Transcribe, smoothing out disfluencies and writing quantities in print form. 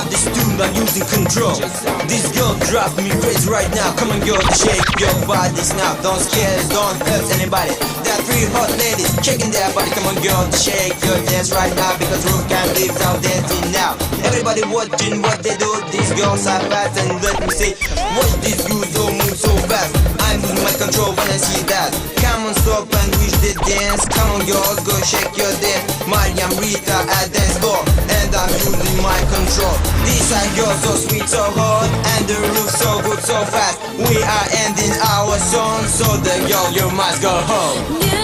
stop this tune by using control. This girl drives me crazy right now. Come on girl, shake your bodies now. Don't scare, don't hurt anybody. There are three hot ladies shaking their body. Come on girl, shake your dance right now, because roof can't live without dancing now. Everybody watching what they do. These girls are fast and let me see. Watch these girls all move so fast. I'm losing my control when I see that. Come on, stop and reach the dance. Come on girls, go shake your dance. Mariam, Rita at dance floor, and I'm losing my control. These are girls so sweet, so hot, and the roof so good, so fast. We are ending our song, so the girl, you must go home.